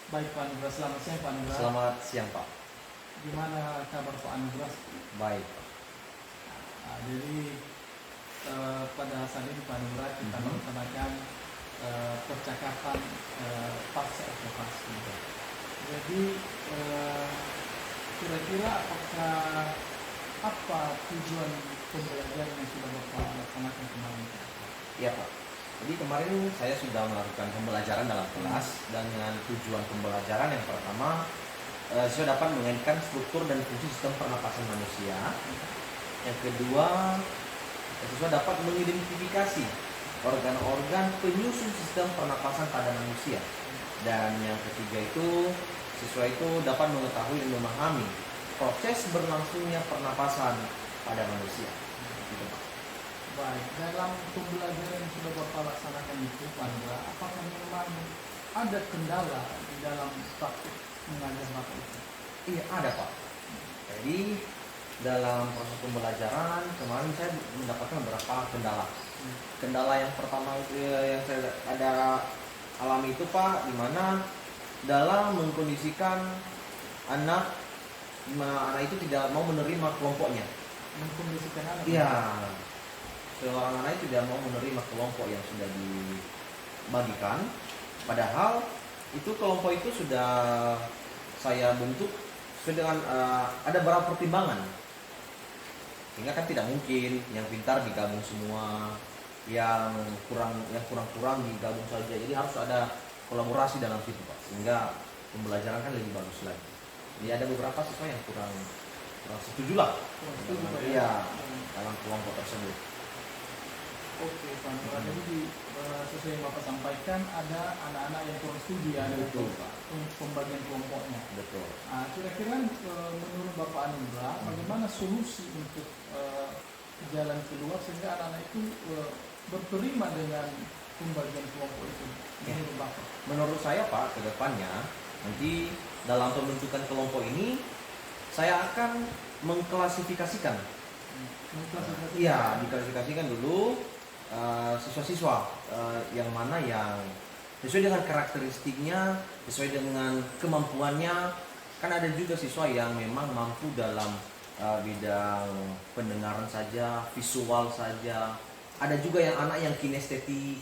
Baik Pak Anugrah, selamat siang Pak Anugrah. Selamat siang Pak. Gimana kabar Pak Anugrah? Baik Pak. Jadi pada saat ini Pak Anugrah kita melaksanakan percakapan pasca evakuasi. Jadi kira-kira apa tujuan pembelajaran yang sudah Bapak laksanakan kemarin? Iya Pak. Jadi kemarin saya sudah melakukan pembelajaran dalam kelas dengan tujuan pembelajaran yang pertama saya dapat mengaitkan struktur dan fungsi sistem pernapasan manusia. Yang kedua, siswa dapat mengidentifikasi organ-organ penyusun sistem pernapasan pada manusia. Dan yang ketiga itu, siswa itu dapat mengetahui dan memahami proses berlangsungnya pernapasan pada manusia. Gitu, Pak. Baik, dalam pembelajaran yang sudah Bapak laksanakan itu Pak Anugrah, apakah memang ada kendala di dalam praktik mengajar Bapak itu? Iya ada Pak. Jadi dalam proses pembelajaran kemarin saya mendapatkan beberapa kendala. Kendala yang pertama itu yang saya ada alami itu Pak, dimana dalam mengkondisikan anak itu tidak mau menerima kelompoknya. Mengkondisikan anak? Iya. Seorang anak itu tidak mau menerima kelompok yang sudah dibagikan. Padahal itu kelompok itu sudah saya bentuk sesuai dengan ada beberapa pertimbangan. Sehingga kan tidak mungkin yang pintar digabung semua, yang kurang digabung saja. Jadi harus ada kolaborasi dalam situ Pak. Sehingga pembelajaran kan lebih bagus lagi. Jadi ada beberapa siswa yang kurang setuju lah. Iya, dalam kelompok tersebut. Oke, Pak Anugrah. Jadi sesuai yang Bapak sampaikan, ada anak-anak yang kurang setuju ya dengan pembagian kelompoknya. Betul. Kira-kira menurut Bapak Anugrah, bagaimana solusi untuk jalan keluar sehingga anak-anak itu berterima dengan pembagian kelompok itu? Menurut Bapak? Menurut saya Pak, ke depannya nanti dalam pembentukan kelompok ini saya akan mengklasifikasikan. Iya, diklasifikasikan dulu siswa-siswa yang mana yang sesuai dengan karakteristiknya, sesuai dengan kemampuannya. Kan ada juga siswa yang memang mampu dalam bidang pendengaran saja, visual saja. Ada juga yang anak yang kinestetik.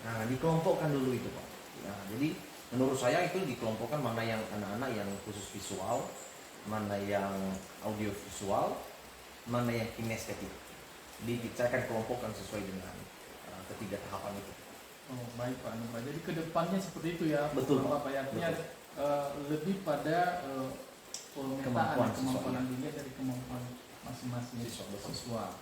Nah, dikelompokkan dulu itu Pak. Nah, jadi menurut saya itu dikelompokkan mana yang anak-anak yang khusus visual, mana yang audio visual, mana yang kinestetik. Jadi saya akan kelompokkan sesuai dengan ketiga tahapan itu. Oh, baik Pak Anugrah. Jadi kedepannya seperti itu ya. Betul Pak. Bapak ya. Artinya lebih pada kemampuan yang dilihat dari kemampuan masing-masing siswa.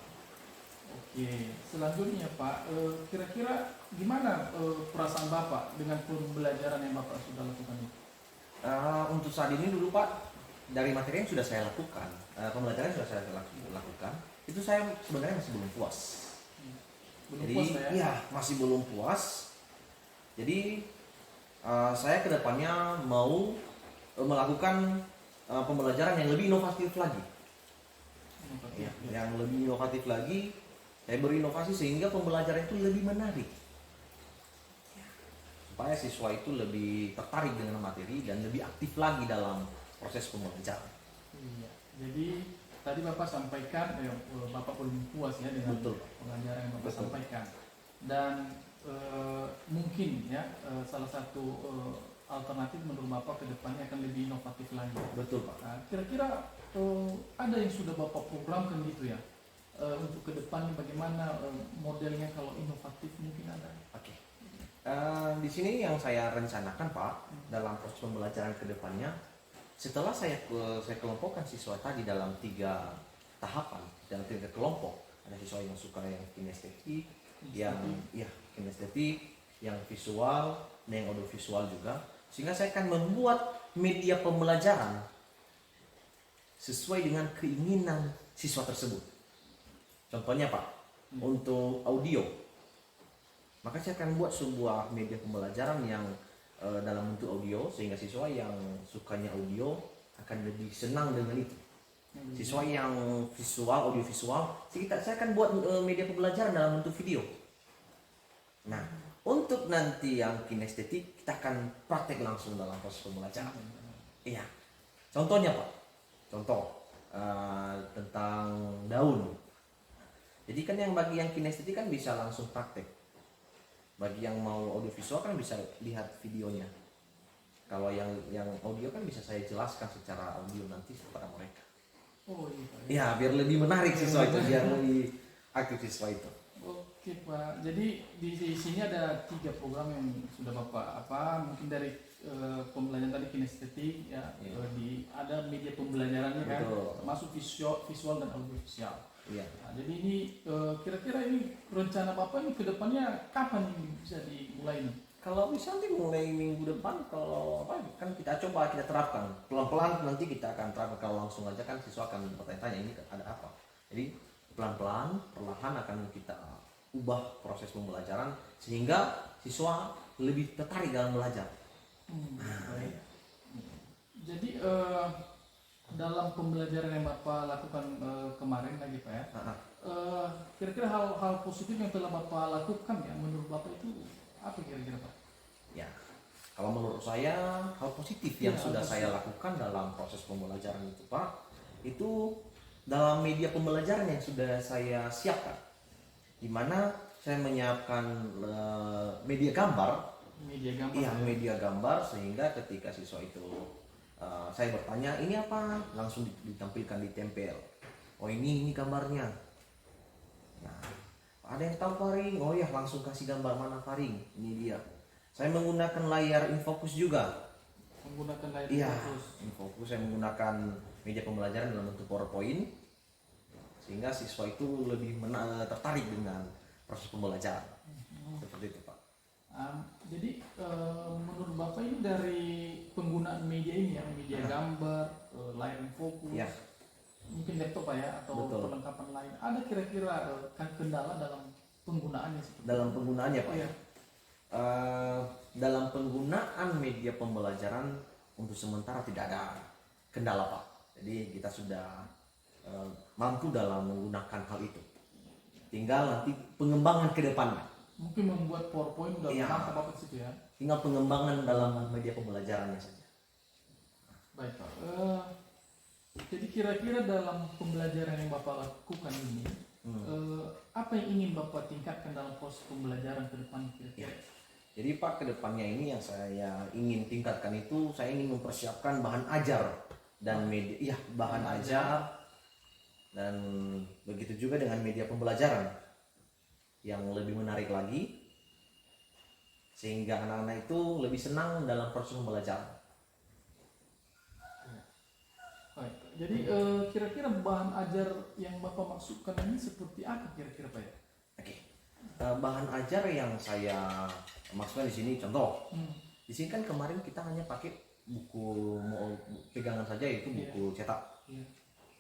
Oke, selanjutnya Pak, kira-kira gimana perasaan Bapak dengan pembelajaran yang Bapak sudah lakukan itu? Untuk saat ini dulu Pak, dari materi yang sudah saya lakukan, pembelajaran sudah saya lakukan, itu saya sebenarnya masih belum puas. Masih belum puas. Jadi saya kedepannya mau melakukan pembelajaran yang lebih inovatif lagi. Yang lebih inovatif lagi, saya berinovasi sehingga pembelajaran itu lebih menarik. Supaya siswa itu lebih tertarik dengan materi dan lebih aktif lagi dalam proses pembelajaran. Iya. Jadi tadi Bapak sampaikan Bapak belum puas ya dengan pengajaran yang Bapak sampaikan. Dan mungkin ya salah satu alternatif menurut Bapak ke depannya akan lebih inovatif lagi. Betul Pak. Nah, kira-kira ada yang sudah Bapak programkan gitu ya untuk ke depannya bagaimana modelnya kalau inovatif mungkin ada? Oke. Di sini yang saya rencanakan Pak dalam proses pembelajaran ke depannya, setelah saya kelompokkan siswa tadi dalam 3 tahapan dalam 3 kelompok, ada siswa yang suka yang kinestetik, yang kinestetik, yang visual, dan yang audiovisual juga, sehingga saya akan membuat media pembelajaran sesuai dengan keinginan siswa tersebut. Contohnya Pak, untuk audio, maka saya akan buat sebuah media pembelajaran yang dalam bentuk audio sehingga siswa yang sukanya audio akan lebih senang dengan itu. Siswa yang visual, audiovisual, saya akan buat media pembelajaran dalam bentuk video. Nah, Untuk nanti yang kinestetik kita akan praktek langsung dalam proses pembelajaran. Iya. Contohnya Pak, contoh tentang daun. Jadi kan yang bagi yang kinestetik kan bisa langsung praktek. Bagi yang mau audiovisual kan bisa lihat videonya. Kalau yang audio kan bisa saya jelaskan secara audio nanti kepada mereka. Oh iya Pak. Ya, biar lebih menarik siswa itu, biar lebih aktif siswa itu. Oke Pak, jadi di sini ada 3 program yang sudah Bapak mungkin dari pembelajaran tadi kinestetik ya, Iya. ada media pembelajarannya kan, Betul. termasuk visual dan audiovisual. Iya. Nah, jadi ini kira-kira ini rencana Bapak ini kedepannya kapan ini bisa dimulai nih? Kalau bisa nanti mulai minggu depan, kalau apa kan kita coba kita terapkan pelan-pelan, nanti kita akan terapkan. Kalau langsung aja kan siswa akan bertanya-tanya ini ada apa. Jadi pelan-pelan, perlahan akan kita ubah proses pembelajaran sehingga siswa lebih tertarik dalam belajar. Baik. Jadi dalam pembelajaran yang Bapak lakukan kemarin lagi Pak ya, kira-kira hal-hal positif yang telah Bapak lakukan ya menurut Bapak itu apa kira-kira Pak? Ya, kalau menurut saya hal positif yang Ya, sudah hal saya lakukan dalam proses pembelajaran itu Pak, itu dalam media pembelajaran yang sudah saya siapkan, di mana saya menyiapkan media gambar. Iya, media gambar, sehingga ketika siswa itu saya bertanya ini apa, langsung ditampilkan, ditempel. Oh ini gambarnya. Nah, ada yang tahu Faring? Oh ya, langsung kasih gambar mana Faring? Ini dia. Saya menggunakan layar infocus juga. Menggunakan layar Iya, infocus. infocus saya menggunakan media pembelajaran dalam bentuk PowerPoint, sehingga siswa itu lebih tertarik dengan proses pembelajaran. Seperti itu Pak. Jadi menurut Bapak ini dari penggunaan media ini ya, media gambar, layar infocus, Ya. mungkin laptop Pak ya, atau Betul. perlengkapan lain, ada kira-kira kendala dalam penggunaannya seperti Dalam penggunaannya Pak Iya. ya. Dalam penggunaan media pembelajaran untuk sementara tidak ada kendala Pak. Jadi kita sudah mampu dalam menggunakan hal itu. Tinggal nanti pengembangan ke depannya. Mungkin membuat PowerPoint udah Iya. mantap Bapak situ ya. Tinggal pengembangan dalam media pembelajarannya saja. Baik Pak. Jadi kira-kira dalam pembelajaran yang Bapak lakukan ini, apa yang ingin Bapak tingkatkan dalam proses pembelajaran ke depan kira-kira? Jadi Pak, kedepannya ini yang saya ingin tingkatkan itu, saya ingin mempersiapkan bahan ajar dan media, bahan ajar, dan begitu juga dengan media pembelajaran yang lebih menarik lagi, sehingga anak-anak itu lebih senang dalam proses pembelajaran. Baik. Jadi kira-kira bahan ajar yang Bapak maksudkan ini seperti apa kira-kira Pak ya? Oke. Bahan ajar yang saya maksudkan di sini contoh. Di sini kan kemarin kita hanya pakai buku pegangan saja, itu buku cetak. Iya.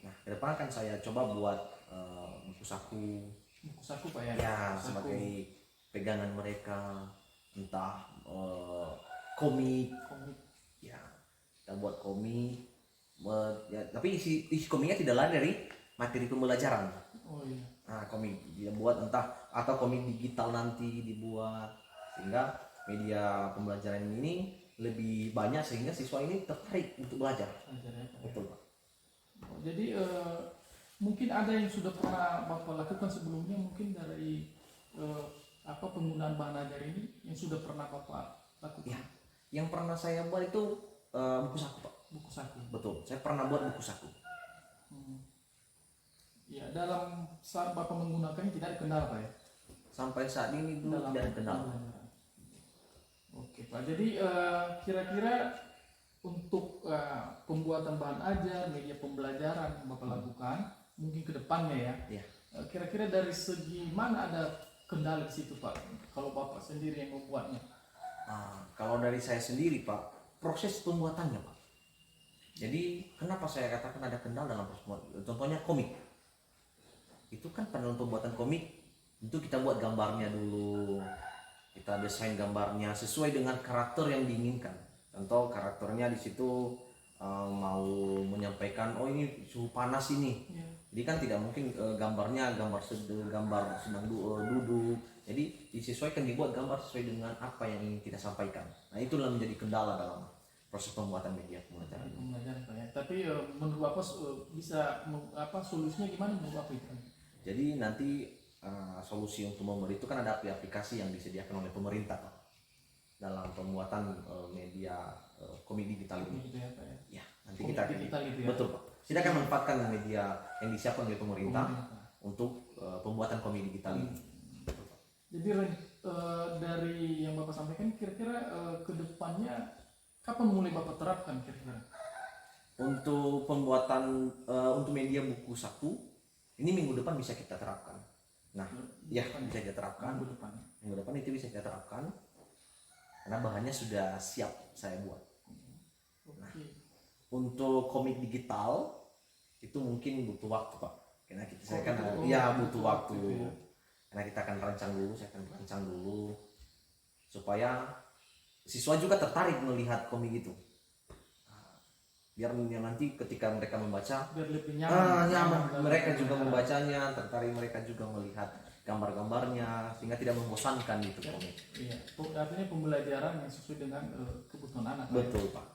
Nah, ke depan kan saya coba buat buku saku. Buku saku Pak ya? Ya, Saku. sebagai pegangan mereka, entah komik. Ya, kita buat komik. Ya, tapi isi komiknya tidak lain dari materi pembelajaran. Oh iya. Nah, komik dia buat entah atau komik digital nanti dibuat, sehingga media pembelajaran ini lebih banyak sehingga siswa ini tertarik untuk belajar. Ajarnya Pak ya? Betul Pak. Oh, jadi mungkin ada yang sudah pernah Bapak lakukan sebelumnya, mungkin dari penggunaan bahan ajar ini yang sudah pernah Bapak lakukan? Ya, yang pernah saya buat itu buku saku Pak. Buku saku. Betul, saya pernah buat buku saku. Ya, dalam saat Bapak menggunakannya tidak ada kendala Pak ya? Sampai saat ini itu tidak ada kendala. pembelajaran. Oke Pak, jadi kira-kira untuk pembuatan bahan ajar, media pembelajaran yang Bapak lakukan, mungkin ke depannya ya, Ya. Kira-kira dari segi mana ada kendala di situ Pak, kalau Bapak sendiri yang membuatnya? Kalau dari saya sendiri Pak, proses pembuatannya Pak. Jadi kenapa saya katakan ada kendala dalam proses pembuatan? Contohnya komik. Itu kan pada pembuatan komik, itu kita buat gambarnya dulu. Kita desain gambarnya sesuai dengan karakter yang diinginkan. Contoh karakternya di situ mau menyampaikan, oh ini suhu panas ini. Ya. Jadi kan tidak mungkin gambarnya gambar sedang duduk. Jadi disesuaikan, dibuat gambar sesuai dengan apa yang ingin kita sampaikan. Nah, itulah menjadi kendala dalam proses pembuatan media pembelajaran. Pak ya. Tapi menurut Bapak bisa solusinya gimana menurut Bapak itu? Jadi nanti solusi untuk memberi itu kan ada aplikasi yang disediakan oleh pemerintah Pak, dalam pembuatan media komik digital ini. Gitu ya, Pak ya. Ya, nanti Komik kita akan digital itu ya. betul Pak. Kita akan manfaatkan media yang disiapkan oleh pemerintah untuk pembuatan komik digital ini. Jadi dari yang Bapak sampaikan, kira-kira ke depannya kapan mulai Bapak terapkan kira-kira? Untuk pembuatan untuk media buku saku ini minggu depan bisa kita terapkan. Nah, ya bisa kita terapkan. Minggu depan itu bisa kita terapkan karena bahannya sudah siap saya buat. Nah, untuk komik digital itu mungkin butuh waktu Pak. Karena saya kan butuh waktu. Ya. Karena kita akan saya akan rancang dulu supaya siswa juga tertarik melihat komik itu. Biar nanti ketika mereka membaca, biar lebih nyaman, mereka juga membacanya, tertarik, mereka juga melihat gambar-gambarnya sehingga tidak membosankan itu komik. Iya, artinya pembelajaran yang sesuai dengan kebutuhan anak. Betul Pak.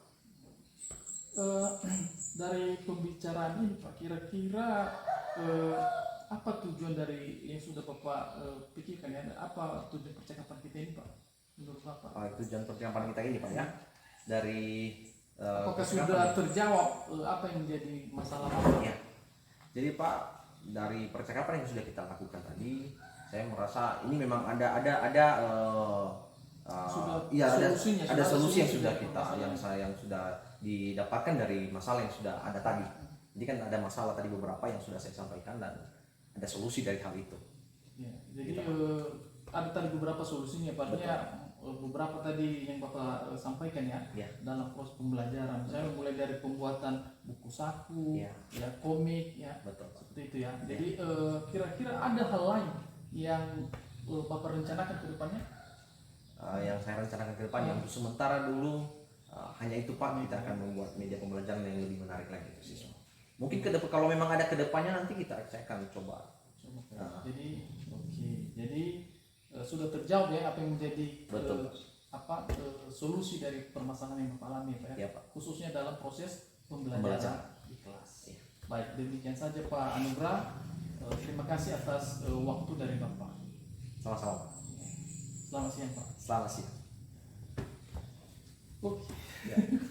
Dari pembicaraan ini Pak, kira-kira apa tujuan dari yang sudah Bapak pikirkan ya? Apa tujuan percakapan kita ini Pak? Menurut Bapak? Tujuan percakapan kita ini Pak ya, dari apakah sudah terjawab apa yang menjadi masalah Bapak? Ya. Jadi Pak, dari percakapan yang sudah kita lakukan tadi, saya merasa ini memang ada solusi yang sudah yang sudah didapatkan dari masalah yang sudah ada tadi. Jadi kan ada masalah tadi beberapa yang sudah saya sampaikan dan ada solusi dari hal itu. Ya, jadi ada tadi beberapa solusinya, Pak. Beberapa tadi yang Bapak sampaikan ya, dalam proses pembelajaran. Saya mulai dari pembuatan buku saku, komik, betul, seperti itu ya. Jadi kira-kira ada hal lain yang Bapak rencanakan ke depannya? Yang saya rencanakan ke depannya untuk sementara dulu hanya itu Pak. Kita akan membuat media pembelajaran yang lebih menarik lagi untuk siswa. Mungkin kalau memang ada ke depannya nanti saya akan coba. Jadi sudah terjawab ya apa yang menjadi solusi dari permasalahan yang Bapak alami Pak ya? Pak. Khususnya dalam proses pembelajaran di kelas. Ya. Baik, demikian saja Pak Anugrah. Terima kasih atas waktu dari Bapak. Sama-sama. Selamat siang Pak. Selamat siang. Okay.